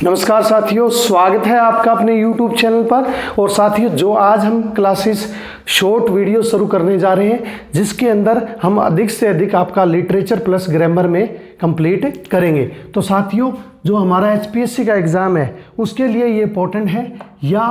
नमस्कार साथियों, स्वागत है आपका अपने YouTube चैनल पर। और साथियों, जो आज हम क्लासेस शॉर्ट वीडियो शुरू करने जा रहे हैं, जिसके अंदर हम अधिक से अधिक आपका लिटरेचर प्लस ग्रामर में कंप्लीट करेंगे। तो साथियों, जो हमारा HPSC का एग्ज़ाम है उसके लिए ये इम्पोर्टेंट है, या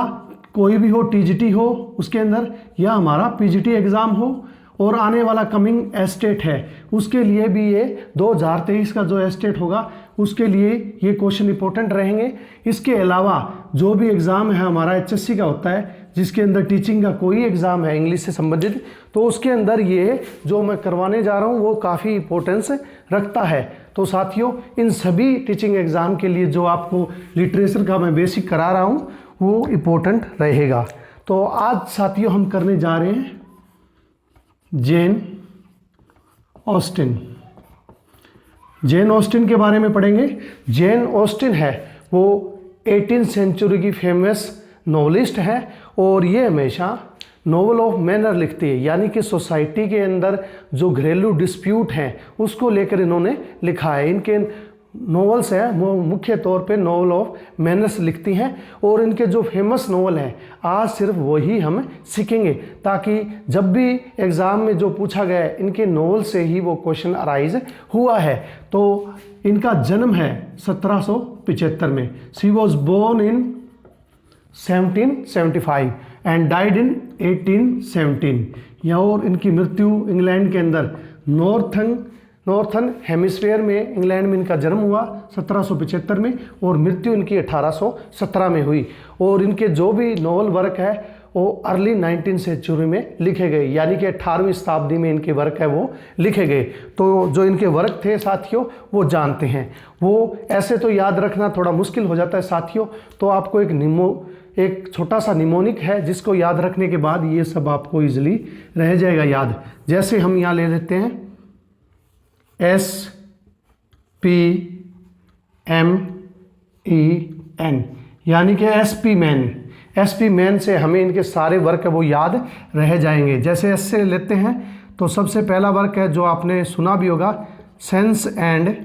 कोई भी हो, TGT हो उसके अंदर, या हमारा PGT एग्ज़ाम हो, और आने वाला कमिंग एस्टेट है उसके लिए भी ये 2023 का जो एस्टेट होगा उसके लिए ये क्वेश्चन इंपॉर्टेंट रहेंगे। इसके अलावा जो भी एग्ज़ाम है हमारा HSC का होता है, जिसके अंदर टीचिंग का कोई एग्ज़ाम है इंग्लिश से संबंधित, तो उसके अंदर ये जो मैं करवाने जा रहा हूँ वो काफ़ी इंपॉर्टेंस रखता है। तो साथियों, इन सभी टीचिंग एग्ज़ाम के लिए जो आपको लिटरेचर का मैं बेसिक करा रहा हूँ वो इम्पोर्टेंट रहेगा। तो आज साथियों हम करने जा रहे हैं जेन ऑस्टिन। जेन ऑस्टिन के बारे में पढ़ेंगे। जेन ऑस्टिन है वो 18th सेंचुरी की फेमस नॉवलिस्ट है, और ये हमेशा नॉवल ऑफ मैनर लिखती है, यानी कि सोसाइटी के अंदर जो घरेलू डिस्प्यूट हैं उसको लेकर इन्होंने लिखा है। इनके नॉवेल्स हैं वो मुख्य तौर पे नॉवल ऑफ मैनर्स लिखती हैं, और इनके जो फेमस नॉवल हैं आज सिर्फ वही हम सीखेंगे, ताकि जब भी एग्ज़ाम में जो पूछा गया है इनके नॉवल से ही वो क्वेश्चन अराइज हुआ है। तो इनका जन्म है 1775 में। She was born in 1775 and died in 1817। या और इनकी मृत्यु इंग्लैंड के अंदर नॉर्थन हेमिस्फीयर में, इंग्लैंड में इनका जन्म हुआ 1775 में, और मृत्यु इनकी 1817 में हुई। और इनके जो भी नॉवल वर्क है वो अर्ली 19th सेंचुरी में लिखे गए, यानी कि 18वीं शताब्दी में इनके वर्क है वो लिखे गए। तो जो इनके वर्क थे साथियों वो जानते हैं। वो ऐसे तो याद रखना थोड़ा मुश्किल हो जाता है साथियों, तो आपको एक छोटा सा निमोनिक है जिसको याद रखने के बाद ये सब आपको ईजिली रह जाएगा याद। जैसे हम यहाँ ले लेते हैं SPMEN, यानी कि SP मैन से हमें इनके सारे वर्क है वो याद रह जाएंगे। जैसे एस से लेते हैं तो सबसे पहला वर्क है जो आपने सुना भी होगा, सेंस एंड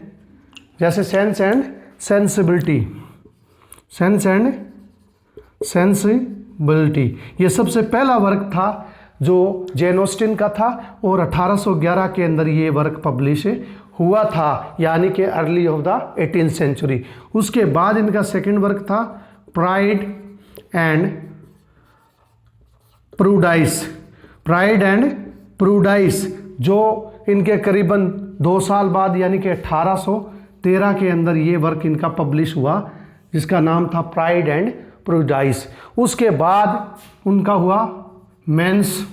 सेंसिबिलिटी। ये सबसे पहला वर्क था जो जेन ऑस्टिन का था, और 1811 के अंदर ये वर्क पब्लिश हुआ था, यानी कि early of the 18th century. उसके बाद इनका सेकंड वर्क था प्राइड एंड प्रूडाइस, जो इनके करीबन 2 साल बाद यानी कि 1813 के अंदर ये वर्क इनका पब्लिश हुआ, जिसका नाम था प्राइड एंड प्रूडाइस। उसके बाद उनका हुआ मैंसफील्ड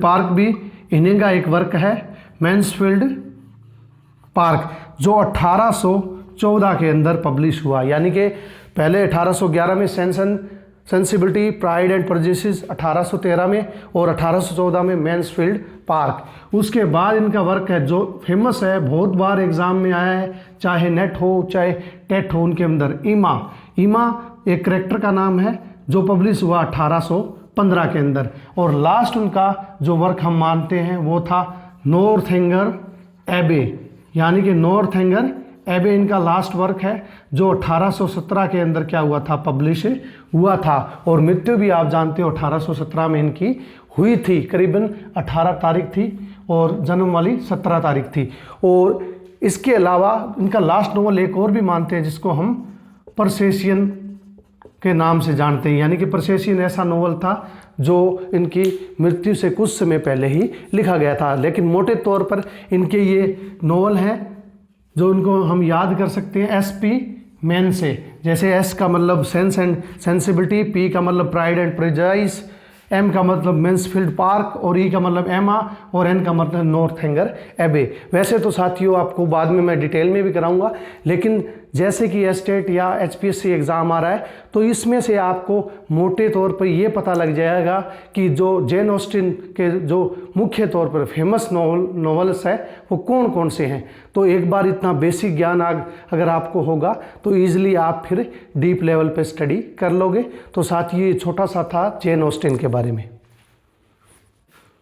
पार्क भी इन्हीं का एक वर्क है, मैंसफील्ड पार्क, जो 1814 के अंदर पब्लिश हुआ। यानी कि पहले 1811 में सेंसिबिलिटी, प्राइड एंड प्रेजुडिस 1813 में, और 1814 में मैंसफील्ड पार्क। उसके बाद इनका वर्क है जो फेमस है, बहुत बार एग्जाम में आया है, चाहे नेट हो चाहे टेट हो, उनके अंदर ईमा एक करेक्टर का नाम है जो पब्लिश हुआ 1815 के अंदर। और लास्ट उनका जो वर्क हम मानते हैं वो था नॉर्थएंगर एबे, यानी कि नॉर्थएंगर एबे इनका लास्ट वर्क है जो 1817 के अंदर क्या हुआ था, पब्लिश हुआ था। और मृत्यु भी आप जानते हो 1817 में इनकी हुई थी, करीबन 18 तारीख थी और जन्म वाली 17 तारीख थी। और इसके अलावा इनका लास्ट नॉवल एक और भी मानते हैं जिसको हम परसेशियन के नाम से जानते हैं, यानी कि परसेशियन ऐसा नॉवल था जो इनकी मृत्यु से कुछ समय पहले ही लिखा गया था। लेकिन मोटे तौर पर इनके ये नॉवल हैं जो इनको हम याद कर सकते हैं SP मैन से। जैसे S का मतलब सेंस एंड सेंसिबिलिटी, P का मतलब प्राइड एंड प्रेजुडिस, M का मतलब मैंसफील्ड पार्क, और E का मतलब एमा, और N का मतलब नॉर्थएंगर एबे। वैसे तो साथियों आपको बाद में मैं डिटेल में भी कराऊंगा, लेकिन जैसे कि एस्टेट या HPSC एग्ज़ाम आ रहा है तो इसमें से आपको मोटे तौर पर ये पता लग जाएगा कि जो जेन ऑस्टिन के जो मुख्य तौर पर फेमस नॉवेल्स है वो कौन कौन से हैं। तो एक बार इतना बेसिक ज्ञान अगर आपको होगा तो ईजिली आप फिर डीप लेवल पे स्टडी कर लोगे। तो साथ ये छोटा सा था जेन ऑस्टिन के बारे में।